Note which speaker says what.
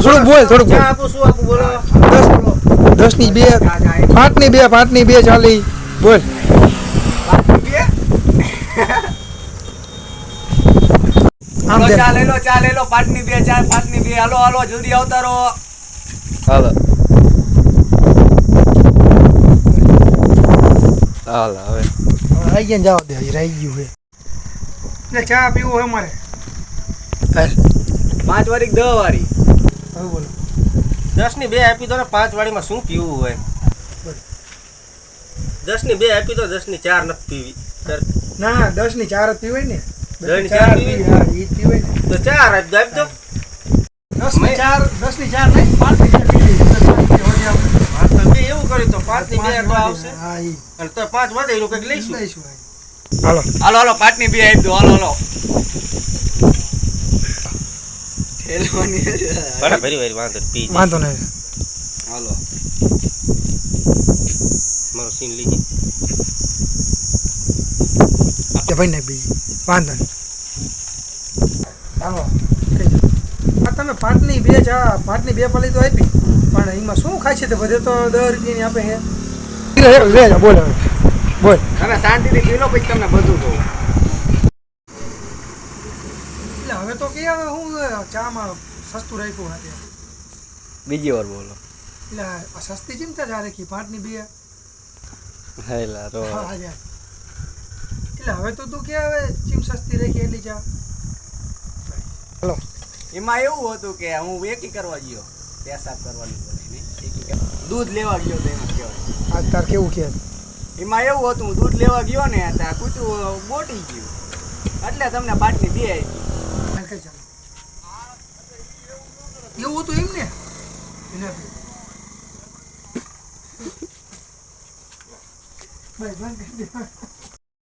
Speaker 1: થોડુંક બોલ થોડુંક બોલ.
Speaker 2: આપું શું આપું બોલો.
Speaker 1: 10 ની 2 5 ની 2 5 ની 2 ચાલી બોલ.
Speaker 2: 5 ની 2
Speaker 1: આમ દે.
Speaker 2: ચા લઈ લો 5 ની 2 4 5 ની 2 હાલો જલ્દી આવતા રહો.
Speaker 3: હાલો હાલો હવે
Speaker 1: આઈ ગયા જાવ દે રહી ગયું હે. એટલે ચા પીવું હે મારે. હાલ
Speaker 2: 5 વાળી 10 વાળી.
Speaker 1: હવે બોલો.
Speaker 2: 10 ની 2 આપી દો ને 5 વાળીમાં શું પીવું હોય. 10 ની 2 આપી દો 10 ની 4 નથી પીવી.
Speaker 1: ના 10 ની 4 જ પીવાય ને.
Speaker 2: 10 ની 4 પીવી.
Speaker 1: હા ઈ જ પીવાય ને.
Speaker 2: તો 4 આપી દો.
Speaker 1: 10 ની 4 નહીં 5 ની 4 પીવી.
Speaker 2: હા તો બે એવું કર્યું તો 5 ની 2 તો આવશે.
Speaker 1: હા ઈ
Speaker 2: અને તો 5 વધે એનું કંઈક લઈશું.
Speaker 1: હાલો
Speaker 2: હાલો 5 ની 2 આપી દો હાલો. ઠેલવાની
Speaker 3: બરાબર ભરી વાંધો પી
Speaker 1: વાંધો નહીં.
Speaker 2: હાલો
Speaker 3: મારો સીન લીધી
Speaker 1: તે ભાઈ ને બી વાંધો નહીં. હાલો આ તમે 5 ની 2 ચા 5 ની 2 પલી તો આપી પણ એમાં શું ખાય છે તે બધે તો 10 રૂપિયાની આપે હે. લે જા બોલ હવે બોલ.
Speaker 2: તમે શાંતિથી પી લો પછી તમને બધું કહું.
Speaker 1: એટલે હવે તો કે હવે હું ચામાં સસ્તું રાખ્યું હતું.
Speaker 3: બીજી વાર બોલો
Speaker 1: એટલે આ સસ્તી ચિંતા જ રાખી 5 ની 2.
Speaker 3: હેલા રો
Speaker 1: હા યાર એટલે હવે તો તું કે હવે ચીમ સસ્તી રાખી એટલી ચા. હલો
Speaker 2: એમાં એવું હતું કે હું એકી કરવા ગયો પેશાબ કરવાની બોલીને દૂધ લેવા ગયો તો એમાં કહેવાય.
Speaker 1: આ તાર કેવું કે
Speaker 2: એમાં એવું હતું હું દૂધ લેવા ગયો ને ત્યાં કૂતરું બોટી ગયું એટલે તમને 5 ની 2 આપી.
Speaker 1: કઈ ચાલો એવું હતું એમ ને એના ભાઈ બંધ કરી દે.